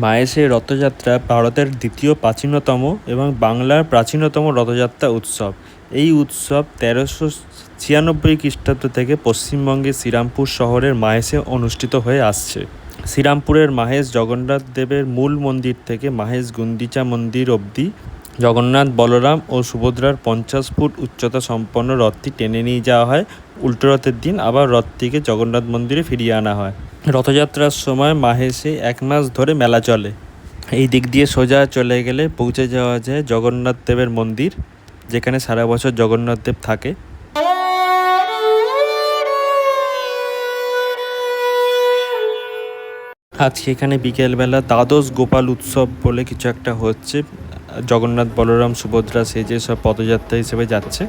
মাহেশের রথযাত্রা ভারতের দ্বিতীয় প্রাচীনতম এবং বাংলার প্রাচীনতম রথযাত্রা উৎসব। এই উৎসব 1396 খ্রিস্টাব্দ থেকে পশ্চিমবঙ্গের শ্রীরামপুর শহরের মাহেশে অনুষ্ঠিত হয়ে আসছে। শ্রীরামপুরের মাহেশ জগন্নাথ দেবের মূল মন্দির থেকে মাহেশ গুন্ডিচা মন্দির অবধি জগন্নাথ, বলরাম ও সুভদ্রার 50 ফুট উচ্চতা সম্পন্ন রথটি টেনে নিয়ে যাওয়া হয়। উল্টো রথের দিন আবার রথটিকে জগন্নাথ মন্দিরে ফিরিয়ে আনা হয়। রথযাত্রার সময় মাহেশে 1 মাস ধরে মেলা চলে। এই দিক দিয়ে সোজা চলে গেলে পৌঁছে যাওয়া যায় জগন্নাথ দেবের মন্দির, যেখানে সারা বছর জগন্নাথ দেব থাকে। আজকে এখানে বিকেলবেলা দ্বাদশ গোপাল উৎসব বলে কিছু একটা হচ্ছে। জগন্নাথ, বলরাম, সুভদ্রা সেজে সব পদযাত্রা হিসেবে যাচ্ছে।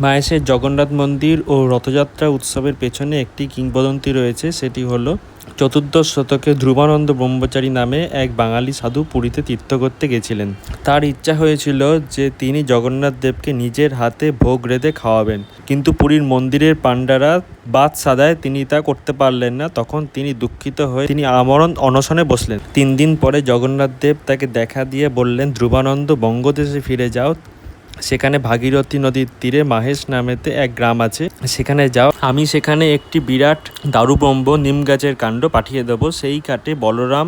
মাহেশের জগন্নাথ মন্দির ও রথযাত্রা উৎসবের পেছনে একটি কিংবদন্তি রয়েছে। সেটি হলো চতুর্দশ শতকে ধ্রুবানন্দ ব্রহ্মচারী নামে এক বাঙালি সাধু পুরীতে তীর্থ করতে গেছিলেন। তার ইচ্ছা হয়েছিল যে তিনি জগন্নাথ দেবকে নিজের হাতে ভোগ রেঁধে খাওয়াবেন, কিন্তু পুরীর মন্দিরের পাণ্ডারা বাদ সাদায় তিনি তা করতে পারলেন না। তখন তিনি দুঃখিত হয়ে তিনি আমরণ অনশনে বসলেন। 3 দিন পরে জগন্নাথ দেব তাকে দেখা দিয়ে বললেন, ধ্রুবানন্দ, বঙ্গদেশে ফিরে যাও। সেখানে ভাগীরথী নদীর তীরে মাহেশ নামেতে এক গ্রাম আছে, সেখানে যাও। আমি সেখানে একটি বিরাট দারুবম্ব নিম গাছের কাণ্ড পাঠিয়ে দেবো। সেই কাঠে বলরাম,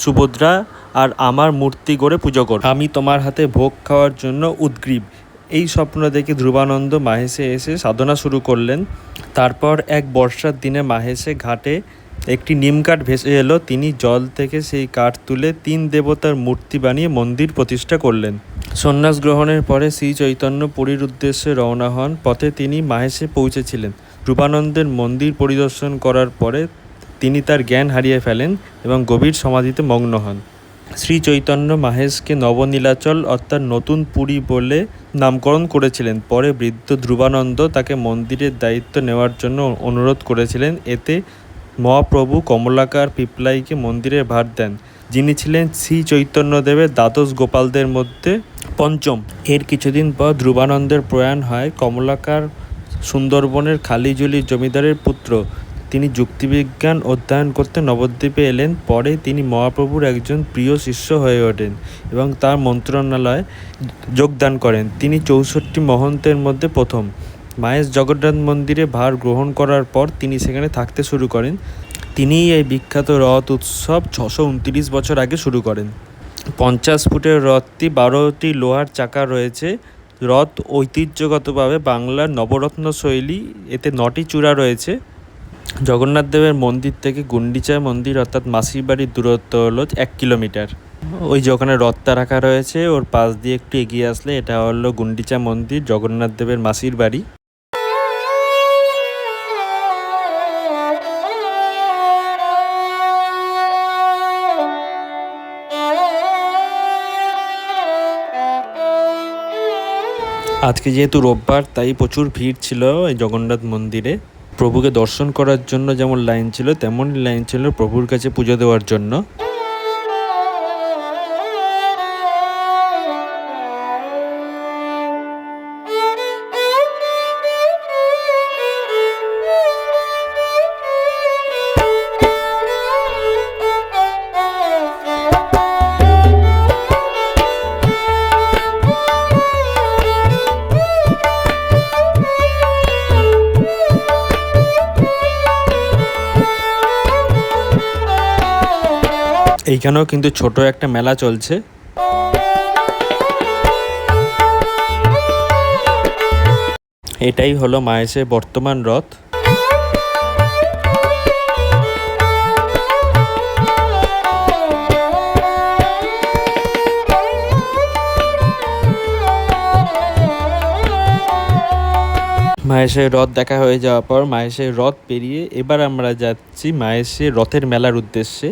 সুভদ্রা আর আমার মূর্তি গড়ে পুজো কর। আমি তোমার হাতে ভোগ খাওয়ার জন্য উদগ্রীব। এই স্বপ্ন দেখে ধ্রুবানন্দ মাহেশে এসে সাধনা শুরু করলেন। তারপর এক বর্ষার দিনে মাহেশে ঘাটে একটি নিম কাঠ ভেসে এলো। তিনি জল থেকে সেই কাঠ তুলে 3 দেবতার মূর্তি বানিয়ে মন্দির প্রতিষ্ঠা করলেন। সন্ন্যাস গ্রহণের পরে শ্রী চৈতন্য পুরীর উদ্দেশ্যে রওনা হন। পথে তিনি মাহেশে পৌঁছেছিলেন। রূপানন্দের মন্দির পরিদর্শন করার পরে তিনি তার জ্ঞান হারিয়ে ফেলেন এবং গভীর সমাধিতে মগ্ন হন। শ্রী চৈতন্য মাহেশকে নবনীলাচল অর্থাৎ নতুন পুরী বলে নামকরণ করেছিলেন। পরে বৃদ্ধ ধ্রুবানন্দ তাকে মন্দিরের দায়িত্ব নেওয়ার জন্য অনুরোধ করেছিলেন। এতে মহাপ্রভু কমলাকার পিপলাইকে মন্দিরের ভার দেন, যিনি ছিলেন শ্রী চৈতন্যদেবের দ্বাদশ গোপালদের মধ্যে পঞ্চম। এর কিছুদিন পর ধ্রুবানন্দের প্রয়াণ হয়। কমলাকার সুন্দরবনের খালিজুলি জমিদারের পুত্র। তিনি যুক্তিবিজ্ঞান অধ্যয়ন করতে নবদ্বীপে এলেন। পরে তিনি মহাপ্রভুর একজন প্রিয় শিষ্য হয়ে ওঠেন এবং তার মন্ত্রণালয়ে যোগদান করেন। তিনি 64 মহন্তের মধ্যে প্রথম। মাহেশ জগন্নাথ মন্দিরে ভার গ্রহণ করার পর তিনি সেখানে থাকতে শুরু করেন। তিনিই এই বিখ্যাত রথ উৎসব 629 বছর আগে শুরু করেন। 50 ফুটের রথটি 12টি লোহার চাকা রয়েছে। রথ ঐতিহ্যগতভাবে বাংলার নবরত্ন শৈলী। এতে 9টি চূড়া রয়েছে। জগন্নাথ দেবের মন্দির থেকে গুন্ডিচা মন্দির অর্থাৎ মাসির বাড়ির দূরত্ব হলো 1 কিলোমিটার। ওই যে ওখানে রথটা রাখা রয়েছে, ওর পাশ দিয়ে একটু এগিয়ে আসলে এটা হলো গুন্ডিচা মন্দির, জগন্নাথ দেবের মাসির বাড়ি। আজকে যেহেতু রোববার, তাই প্রচুর ভিড় ছিল এই জগন্নাথ মন্দিরে। প্রভুকে দর্শন করার জন্য যেমন লাইন ছিল, তেমনই লাইন ছিল প্রভুর কাছে পুজো দেওয়ার জন্য। এইখানেও কিন্তু ছোট একটা মেলা চলছে। এটাই হলো মাহেশের বর্তমান রথ। মাহেশের রথ দেখা হয়ে যাওয়ার পর মাহেশের রথ পেরিয়ে এবার আমরা যাচ্ছি মাহেশের রথের মেলার উদ্দেশ্যে।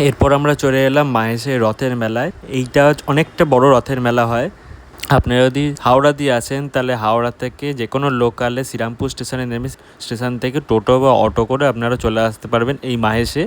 এরপর আমরা চলে এলাম মাহেশে রথের মেলায়। এইটা অনেকটা বড় রথের মেলা হয়। আপনারা যদি হাওড়া দিয়ে আসেন তাহলে হাওড়া থেকে যে কোনো লোকালে শ্রীরামপুর স্টেশনে নেমে স্টেশন থেকে টোটো বা অটো করে আপনারা চলে আসতে পারবেন এই মাহেশে।